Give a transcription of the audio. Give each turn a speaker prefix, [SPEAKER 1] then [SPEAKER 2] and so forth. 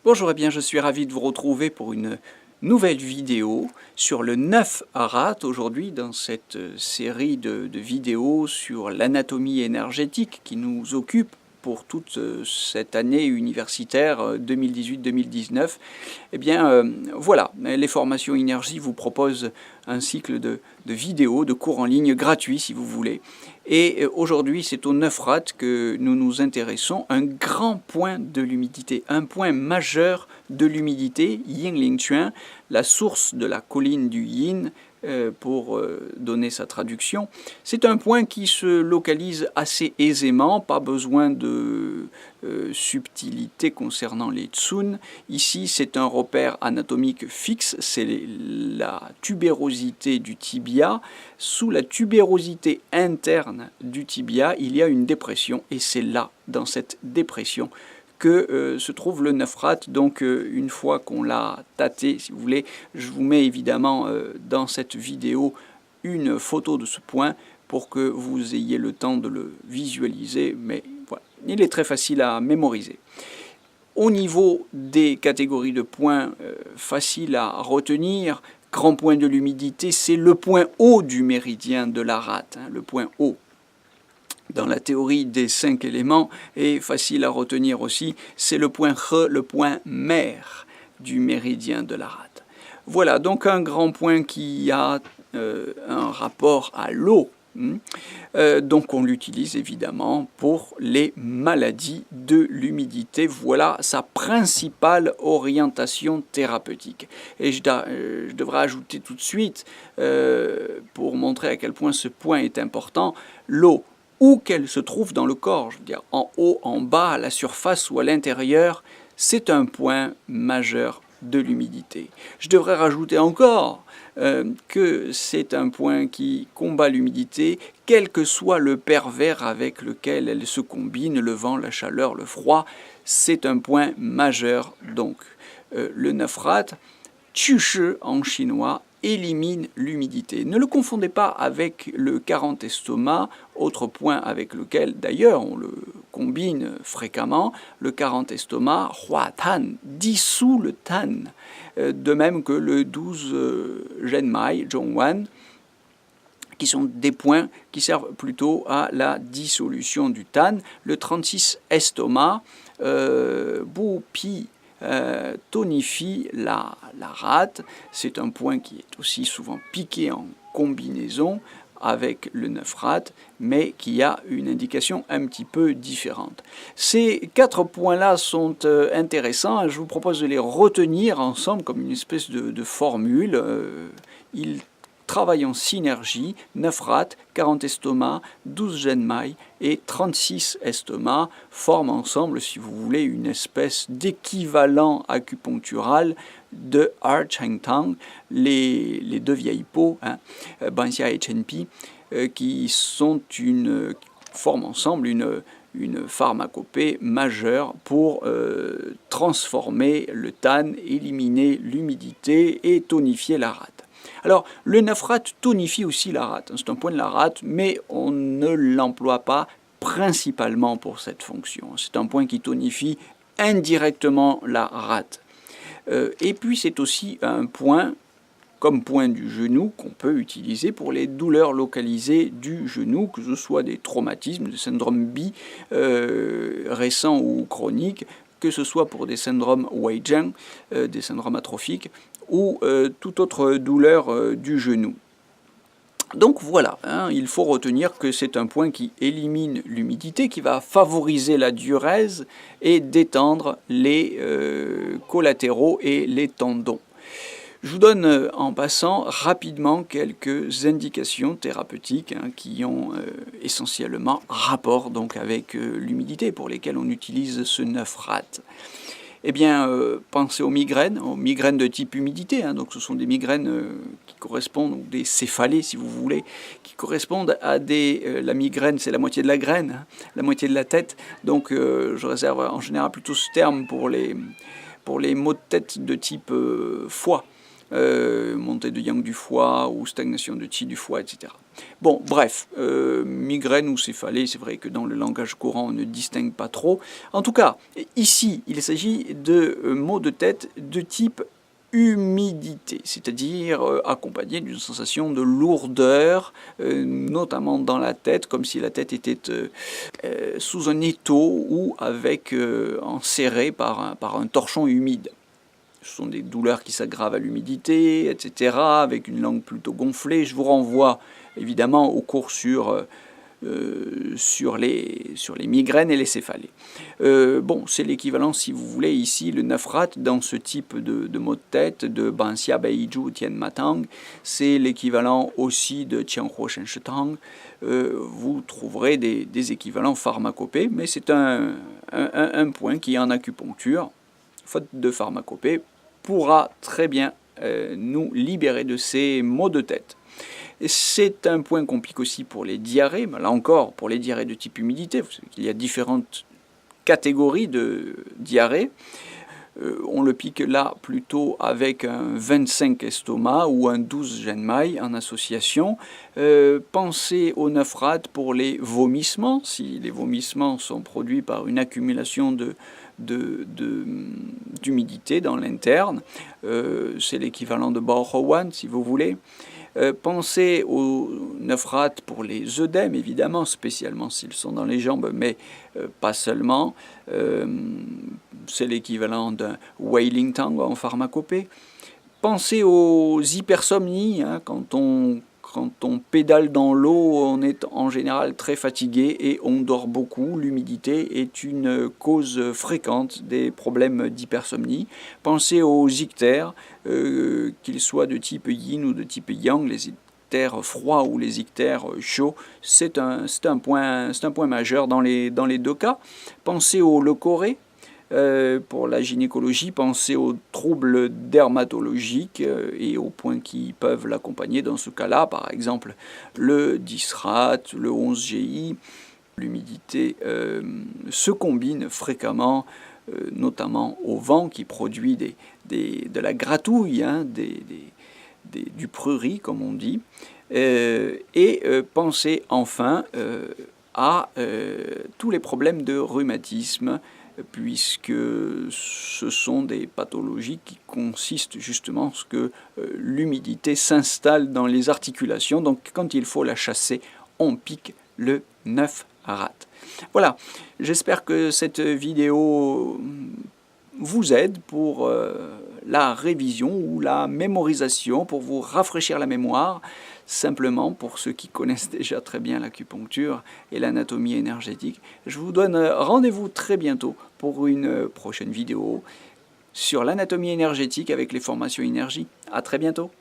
[SPEAKER 1] Bonjour, eh bien je suis ravi de vous retrouver pour une nouvelle vidéo sur le 9 Arat aujourd'hui dans cette série de vidéos sur l'anatomie énergétique qui nous occupe pour toute cette année universitaire 2018-2019. Eh bien voilà, les formations énergie vous proposent un cycle de vidéos, de cours en ligne gratuits si vous voulez. Et aujourd'hui, c'est au 9 Rat que nous nous intéressons, un grand point de l'humidité, un point majeur de l'humidité, Yingling Chuan, la source de la colline du Yin, pour donner sa traduction. C'est un point qui se localise assez aisément, pas besoin de subtilité concernant les tsun. Ici, c'est un repère anatomique fixe, c'est la tubérosité du tibia. Sous la tubérosité interne du tibia, il y a une dépression, et c'est là, dans cette dépression, que se trouve le 9 Rat. Donc une fois qu'on l'a tâté, si vous voulez, je vous mets évidemment dans cette vidéo une photo de ce point pour que vous ayez le temps de le visualiser, mais voilà, il est très facile à mémoriser. Au niveau des catégories de points faciles à retenir, grand point de l'humidité, c'est le point haut du méridien de l'Arat, le point haut. Dans la théorie des 5 éléments, et facile à retenir aussi, c'est le point He, le point mer du méridien de l'Arat. Voilà, donc un grand point qui a un rapport à l'eau. Donc on l'utilise évidemment pour les maladies de l'humidité. Voilà sa principale orientation thérapeutique. Et je devrais ajouter tout de suite, pour montrer à quel point ce point est important, l'eau, où qu'elle se trouve dans le corps, je veux dire en haut, en bas, à la surface ou à l'intérieur, c'est un point majeur de l'humidité. Je devrais rajouter encore que c'est un point qui combat l'humidité, quel que soit le pervers avec lequel elle se combine, le vent, la chaleur, le froid, c'est un point majeur. Donc le 9 Rat, Chu en chinois, élimine l'humidité. Ne le confondez pas avec le 40 estomac, autre point avec lequel d'ailleurs on le combine fréquemment. Le 40 estomac, Hua Tan, dissout le Tan, de même que le 12 Zhenmai, Zhongwan, qui sont des points qui servent plutôt à la dissolution du Tan. Le 36 estomac, Bu Pi, tonifie la rate. C'est un point qui est aussi souvent piqué en combinaison avec le 9 Rat, mais qui a une indication un petit peu différente. Ces 4 points-là sont intéressants. Je vous propose de les retenir ensemble comme une espèce de formule. Ils travaillent en synergie, 9 Rat, 40 estomac, 12 Zhenmai et 36 estomac forment ensemble, si vous voulez, une espèce d'équivalent acupunctural de Cheng Tang, les deux vieilles peaux, Banxia et Chenpi, qui forment ensemble une pharmacopée majeure pour transformer le Tan, éliminer l'humidité et tonifier la rate. Alors, le 9 Rat tonifie aussi la rate. C'est un point de la rate, mais on ne l'emploie pas principalement pour cette fonction. C'est un point qui tonifie indirectement la rate. Et puis, c'est aussi un point, comme point du genou, qu'on peut utiliser pour les douleurs localisées du genou, que ce soit des traumatismes, des syndromes BI récents ou chroniques, que ce soit pour des syndromes Weijing, des syndromes atrophiques, ou toute autre douleur du genou. Donc voilà, il faut retenir que c'est un point qui élimine l'humidité, qui va favoriser la diurèse et détendre les collatéraux et les tendons. Je vous donne en passant rapidement quelques indications thérapeutiques qui ont essentiellement rapport donc avec l'humidité, pour lesquelles on utilise ce 9 Rat. Eh bien, pensez aux migraines de type humidité. Donc ce sont des migraines qui correspondent, des céphalées si vous voulez, qui correspondent à la migraine, c'est la moitié de la graine, la moitié de la tête. Donc je réserve en général plutôt ce terme pour les maux de tête de type foie. montée de yang du foie ou stagnation de qi du foie, etc. Bon, bref, migraine ou céphalée, c'est vrai que dans le langage courant, on ne distingue pas trop. En tout cas, ici, il s'agit de maux de tête de type humidité, c'est-à-dire accompagné d'une sensation de lourdeur, notamment dans la tête, comme si la tête était sous un étau ou enserrée par un torchon humide. Ce sont des douleurs qui s'aggravent à l'humidité, etc., avec une langue plutôt gonflée. Je vous renvoie évidemment au cours sur les migraines et les céphalées. Bon, c'est l'équivalent, si vous voulez, ici, le 9 rat dans ce type de maux de tête, de Banxia Beiju Tien Matang. C'est l'équivalent aussi de Tianhuo Shen Shetang. Vous trouverez des équivalents pharmacopées, mais c'est un point qui, en acupuncture, faute de pharmacopée, pourra très bien nous libérer de ces maux de tête. C'est un point qu'on pique aussi pour les diarrhées, mais là encore, pour les diarrhées de type humidité, vous savez qu'il y a différentes catégories de diarrhées. On le pique là plutôt avec un 25 estomac ou un 12 genmai en association. Pensez au 9 rat pour les vomissements, si les vomissements sont produits par une accumulation d'humidité dans l'interne. C'est l'équivalent de Baohuan, si vous voulez. Pensez aux 9 rat pour les œdèmes, évidemment, spécialement s'ils sont dans les jambes, mais pas seulement. C'est l'équivalent d'un Wailing Tang en pharmacopée. Pensez aux hypersomnies, hein, quand on pédale dans l'eau, on est en général très fatigué et on dort beaucoup. L'humidité est une cause fréquente des problèmes d'hypersomnie. Pensez aux ictères, qu'ils soient de type yin ou de type yang, les ictères froids ou les ictères chauds. C'est un point majeur dans les deux cas. Pensez au leucorrhée. Pour la gynécologie, pensez aux troubles dermatologiques et aux points qui peuvent l'accompagner dans ce cas-là, par exemple le 10 rat, le 11 GI. L'humidité se combine fréquemment, notamment au vent qui produit de la gratouille, hein, du prurit comme on dit. Pensez enfin à tous les problèmes de rhumatisme, puisque ce sont des pathologies qui consistent justement à ce que l'humidité s'installe dans les articulations. Donc quand il faut la chasser, on pique le 9 rat. Voilà, j'espère que cette vidéo vous aide pour la révision ou la mémorisation, pour vous rafraîchir la mémoire. Simplement, pour ceux qui connaissent déjà très bien l'acupuncture et l'anatomie énergétique, je vous donne rendez-vous très bientôt pour une prochaine vidéo sur l'anatomie énergétique avec les formations énergie. À très bientôt.